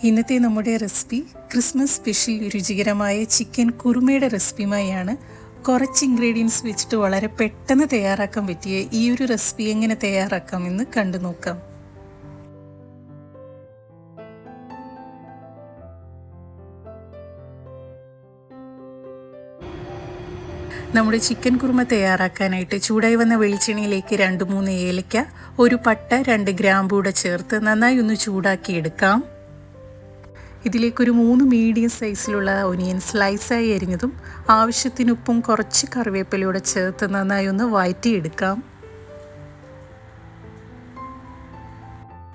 ഇന്നത്തെ നമ്മുടെ recipe Christmas special രുചികരമായ ചിക്കൻ കുറുമയുടെ റെസിപ്പിയുമായാണ്. കുറച്ച് ഇൻഗ്രീഡിയൻസ് വെച്ചിട്ട് വളരെ പെട്ടെന്ന് തയ്യാറാക്കാൻ പറ്റിയ ഈ ഒരു റെസിപ്പി എങ്ങനെ തയ്യാറാക്കാമെന്ന് കണ്ടു നോക്കാം. നമ്മുടെ ചിക്കൻ കുറുമ തയ്യാറാക്കാനായിട്ട് ചൂടായി വന്ന വെളിച്ചെണ്ണയിലേക്ക് 2-3 ഏലക്ക, ഒരു പട്ട, 2 ഗ്രാമ്പൂടെ ചേർത്ത് നന്നായി ഒന്ന് ചൂടാക്കി എടുക്കാം. ഇതിലേക്കൊരു 3 മീഡിയം സൈസിലുള്ള ഒനിയൻ സ്ലൈസായി അരിഞ്ഞതും ആവശ്യത്തിനുപ്പും കുറച്ച് കറിവേപ്പിലയോടെ ചേർത്ത് നന്നായി ഒന്ന് വഴറ്റിയെടുക്കാം.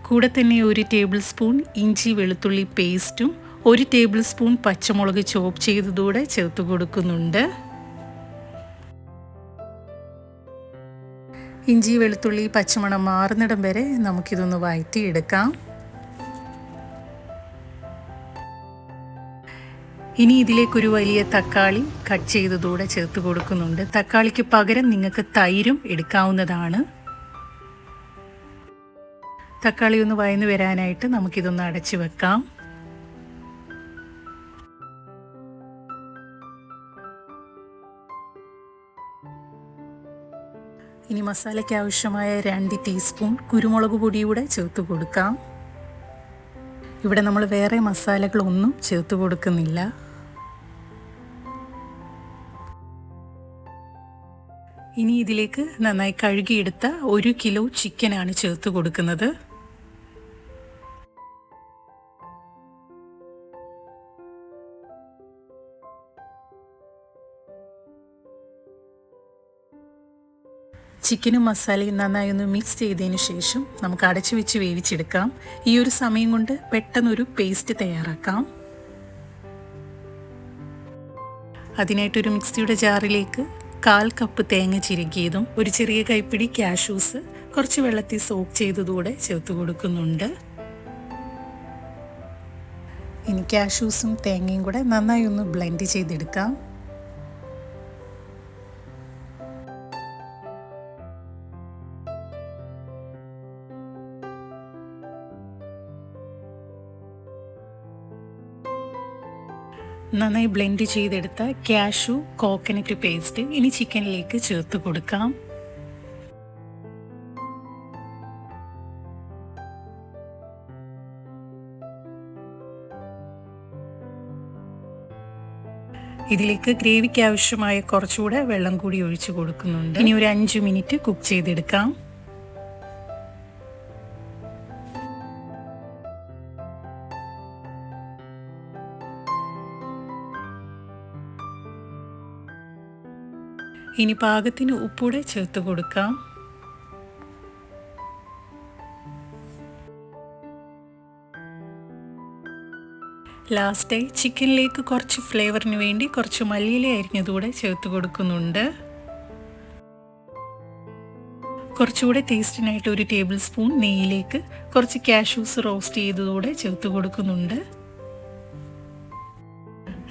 കൂടെ തന്നെ 1 ടേബിൾ സ്പൂൺ ഇഞ്ചി വെളുത്തുള്ളി പേസ്റ്റും 1 ടേബിൾ സ്പൂൺ പച്ചമുളക് ചോപ്പ് ചെയ്തതൂടെ ചേർത്ത് കൊടുക്കുന്നുണ്ട്. ഇഞ്ചി വെളുത്തുള്ളി പച്ചമണം മാറുന്നിടം വരെ നമുക്കിതൊന്ന് വഴറ്റിയെടുക്കാം. ഇനി ഇതിലേക്കൊരു വലിയ തക്കാളി കട്ട് ചെയ്തതൂടെ ചേർത്ത് കൊടുക്കുന്നുണ്ട്. തക്കാളിക്ക് പകരം നിങ്ങൾക്ക് തൈരും എടുക്കാവുന്നതാണ്. തക്കാളി ഒന്ന് വഴന്നു വരാനായിട്ട് നമുക്കിതൊന്ന് അടച്ചു വെക്കാം. ഇനി മസാലയ്ക്ക് ആവശ്യമായ 2 ടീസ്പൂൺ കുരുമുളക് പൊടിയൂടെ ചേർത്ത് കൊടുക്കാം. ഇവിടെ നമ്മൾ വേറെ മസാലകളൊന്നും ചേർത്ത് കൊടുക്കുന്നില്ല. ഇനി ഇതിലേക്ക് നന്നായി കഴുകിയെടുത്ത 1 കിലോ ചിക്കനാണ് ചേർത്ത് കൊടുക്കുന്നത്. ചിക്കനും മസാലയും നന്നായി ഒന്ന് മിക്സ് ചെയ്തതിന് ശേഷം നമുക്ക് അടച്ചു വെച്ച് വേവിച്ചെടുക്കാം. ഈ ഒരു സമയം കൊണ്ട് പെട്ടെന്നൊരു പേസ്റ്റ് തയ്യാറാക്കാം. അതിനായിട്ടൊരു മിക്സിയുടെ ജാറിലേക്ക് 1/4 കപ്പ് തേങ്ങ ചിരകിയതും 1 ചെറിയ കൈപ്പിടി കാഷ്യൂസ് കുറച്ച് വെള്ളത്തിൽ സോക്ക് ചെയ്തതൂടെ ചേർത്ത് കൊടുക്കുന്നുണ്ട്. ഇനി കാഷ്യൂസും തേങ്ങയും കൂടെ നന്നായി ഒന്ന് ബ്ലെൻഡ് ചെയ്തെടുക്കാം. നന്നായി ബ്ലെൻഡ് ചെയ്തെടുത്ത കാഷ്യൂ കോക്കനട്ട് പേസ്റ്റ് ഇനി ചിക്കനിലേക്ക് ചേർത്ത് കൊടുക്കാം. ഇതിലേക്ക് ഗ്രേവിക്ക് ആവശ്യമായ കുറച്ചുകൂടെ വെള്ളം കൂടി ഒഴിച്ചു കൊടുക്കുന്നുണ്ട്. ഇനി ഒരു 5 മിനിറ്റ് കുക്ക് ചെയ്തെടുക്കാം. ഇനി പാകത്തിന് ഉപ്പൂടെ ചേർത്ത് കൊടുക്കാം. ലാസ്റ്റായി ചിക്കനിലേക്ക് കുറച്ച് ഫ്ലേവറിന് വേണ്ടി കുറച്ച് മല്ലിയില അരിഞ്ഞതൂടെ ചേർത്ത് കൊടുക്കുന്നുണ്ട്. കുറച്ചുകൂടെ ടേസ്റ്റിനായിട്ട് 1 ടേബിൾ സ്പൂൺ നെയ്യിലേക്ക് കുറച്ച് കാഷ്യൂസ് റോസ്റ്റ് ചെയ്തതൂടെ ചേർത്ത് കൊടുക്കുന്നുണ്ട്.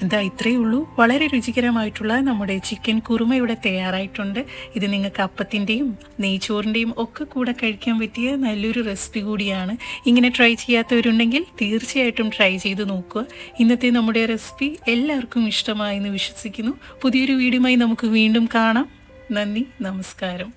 എന്താ ഇത്രയേ ഉള്ളൂ. വളരെ രുചികരമായിട്ടുള്ള നമ്മുടെ ചിക്കൻ കുറുമ ഇവിടെ തയ്യാറായിട്ടുണ്ട്. ഇത് നിങ്ങൾക്ക് അപ്പത്തിൻ്റെയും നെയ്ച്ചോറിൻ്റെയും ഒക്കെ കൂടെ കഴിക്കാൻ പറ്റിയ നല്ലൊരു റെസിപ്പി കൂടിയാണ്. ഇങ്ങനെ ട്രൈ ചെയ്യാത്തവരുണ്ടെങ്കിൽ തീർച്ചയായിട്ടും ട്രൈ ചെയ്ത് നോക്കുക. ഇന്നത്തെ നമ്മുടെ റെസിപ്പി എല്ലാവർക്കും ഇഷ്ടമായെന്ന് വിശ്വസിക്കുന്നു. പുതിയൊരു വീഡിയോയുമായി നമുക്ക് വീണ്ടും കാണാം. നന്ദി, നമസ്കാരം.